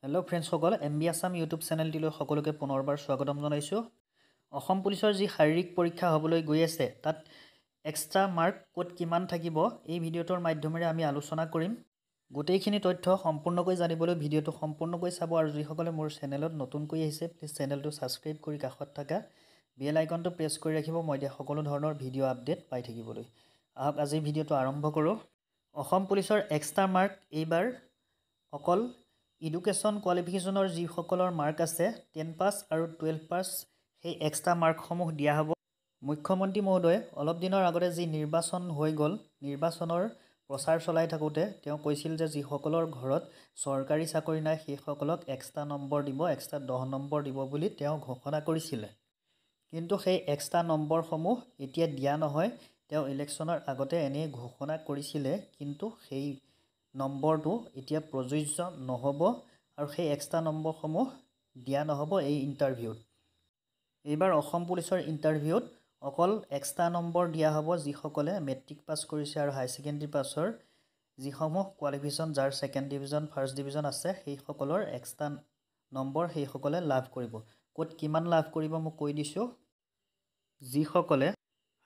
Hello' ফ্ৰেণ্ডসকল MB Assam YouTube চেনেলটিলৈ সকলোকে পুনৰবাৰ স্বাগতম জনাইছোঁ। অসম পুলিচৰ যি শাৰীৰিক পৰীক্ষা হ'বলৈ গৈ আছে তাত এক্সট্ৰা মাৰ্ক ক'ত কিমান থাকিব এই ভিডিঅ'টোৰ মাধ্যমেৰে আমি আলোচনা কৰিম। গোটেইখিনি তথ্য সম্পূৰ্ণকৈ জানিবলৈ ভিডিঅ'টো সম্পূৰ্ণকৈ চাব আৰু যিসকলে মোৰ চেনেলত নতুনকৈ আহিছে প্লিজ চেনেলটো ছাবস্ক্ৰাইব কৰি কাষত থকা বেল আইকনটো প্ৰেছ কৰি ৰাখিব মই দিয়া সকলো ধৰণৰ ভিডিঅ' আপডেট পাই থাকিবলৈ। আহক আজি ভিডিঅ'টো আৰম্ভ কৰোঁ। অসম পুলিচৰ এক্সট্ৰা মাৰ্ক এইবাৰ অকল এডুকেশ্যন কোৱালিফিকেশ্যনৰ যিসকলৰ মাৰ্ক আছে 10 পাছ আৰু 12 পাছ সেই এক্সট্ৰা মাৰ্কসমূহ দিয়া হ'ব। মুখ্যমন্ত্ৰী মহোদয়ে অলপ দিনৰ আগতে যি নিৰ্বাচন হৈ গ'ল নিৰ্বাচনৰ প্ৰচাৰ চলাই থাকোঁতে তেওঁ কৈছিল যে যিসকলৰ ঘৰত চৰকাৰী চাকৰি নাই সেইসকলক এক্সট্ৰা নম্বৰ দিব, এক্সট্ৰা 10 নম্বৰ দিব বুলি তেওঁ ঘোষণা কৰিছিলে। কিন্তু সেই এক্সট্ৰা নম্বৰসমূহ এতিয়া দিয়া নহয়। তেওঁ ইলেকশ্যনৰ আগতে এনেই ঘোষণা কৰিছিলে কিন্তু সেই নম্বৰটো এতিয়া প্ৰযোজ্য নহ'ব আৰু সেই এক্সট্ৰা নম্বৰসমূহ দিয়া নহ'ব এই ইণ্টাৰভিউত। এইবাৰ অসম পুলিচৰ ইণ্টাৰভিউত অকল এক্সট্ৰা নম্বৰ দিয়া হ'ব যিসকলে মেট্ৰিক পাছ কৰিছে আৰু হাই ছেকেণ্ডেৰী পাছৰ যিসমূহ কোৱালিফিকেশ্যন যাৰ ছেকেণ্ড ডিভিজন ফাৰ্ষ্ট ডিভিজন আছে সেইসকলৰ এক্সট্ৰা নম্বৰ সেইসকলে লাভ কৰিব। ক'ত কিমান লাভ কৰিব মই কৈ দিছোঁ। যিসকলে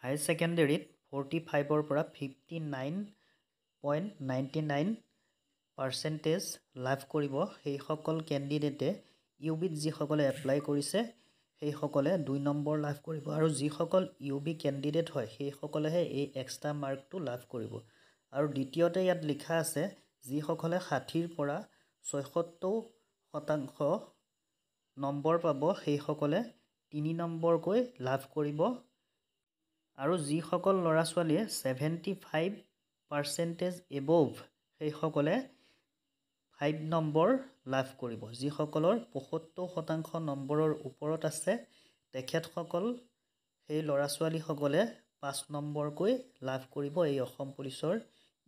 হাই ছেকেণ্ডেৰীত 45ৰ পৰা 59.99% লাভ কৰিব সেইসকল কেণ্ডিডেটে UBত যিসকলে এপ্লাই কৰিছে সেইসকলে 2 নম্বৰ লাভ কৰিব আৰু যিসকল UB কেণ্ডিডেট হয় সেইসকলেহে এই এক্সট্ৰা মাৰ্কটো লাভ কৰিব। আৰু দ্বিতীয়তে ইয়াত লিখা আছে যিসকলে 60ৰ পৰা 76% নম্বৰ পাব সেইসকলে 3 নম্বৰকৈ লাভ কৰিব আৰু যিসকল ল'ৰা ছোৱালীয়ে 75% এবভ সেইসকলে 5 নম্বৰ লাভ কৰিব। যিসকলৰ 75% নম্বৰৰ ওপৰত আছে তেখেতসকল সেই ল'ৰা ছোৱালীসকলে 5 নম্বৰকৈ লাভ কৰিব। এই অসম পুলিচৰ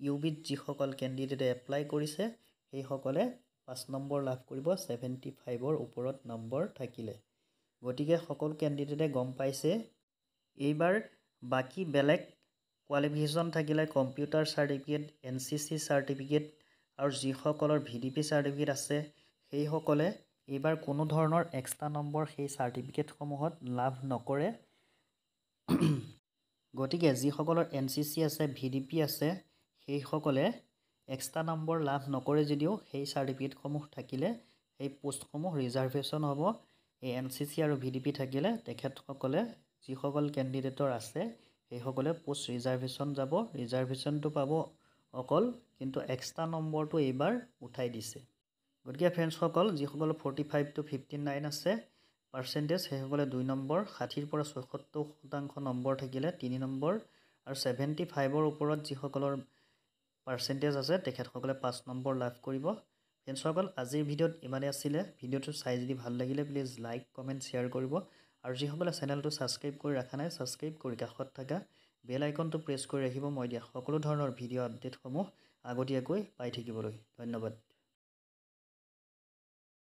UBত যিসকল কেণ্ডিডেটে এপ্লাই কৰিছে সেইসকলে 5 নম্বৰ লাভ কৰিব 75ৰ ওপৰত নম্বৰ থাকিলে। গতিকে সকলো কেণ্ডিডেটে গম পাইছে এইবাৰ বাকী বেলেগ কোৱালিফিকেশ্যন থাকিলে কম্পিউটাৰ চাৰ্টিফিকেট, NCC চাৰ্টিফিকেট আৰু যিসকলৰ VDP চাৰ্টিফিকেট আছে সেইসকলে এইবাৰ কোনো ধৰণৰ এক্সট্ৰা নম্বৰ সেই চাৰ্টিফিকেটসমূহত লাভ নকৰে। গতিকে যিসকলৰ NCC আছে VDP আছে সেইসকলে এক্সট্ৰা নম্বৰ লাভ নকৰে যদিও সেই চাৰ্টিফিকেটসমূহ থাকিলে সেই পোষ্টসমূহ ৰিজাৰ্ভেশ্যন হ'ব। এই NCC আৰু VDP থাকিলে তেখেতসকলে যিসকল কেণ্ডিডেটৰ আছে সেইসকলে পোষ্ট ৰিজাৰ্ভেশ্যন যাব, ৰিজাৰ্ভেশ্যনটো পাব অকল, কিন্তু এক্সট্ৰা নম্বৰটো এইবাৰ উঠাই দিছে। গতিকে ফ্ৰেণ্ডসকল যিসকল 45 to 59 আছে পাৰ্চেণ্টেজ সেইসকলে 2 নম্বৰ, 60ৰ পৰা 76% নম্বৰ থাকিলে 3 নম্বৰ আৰু 75ৰ ওপৰত যিসকলৰ পাৰ্চেণ্টেজ আছে তেখেতসকলে 5 নম্বৰ লাভ কৰিব। ফ্ৰেণ্ডসকল আজিৰ ভিডিঅ'ত ইমানেই আছিলে। ভিডিঅ'টো চাই যদি ভাল লাগিলে প্লিজ লাইক কমেণ্ট শ্বেয়াৰ কৰিব আৰু যিসকলে চেনেলটো ছাবস্ক্ৰাইব কৰি ৰখা নাই ছাবস্ক্ৰাইব কৰি কাষত থকা বেল আইকনটো প্ৰেছ কৰি ৰাখিব মই দিয়া সকলো ধৰণৰ ভিডিঅ' আপডেটসমূহ আগতীয়াকৈ পাই থাকিবলৈ। ধন্যবাদ।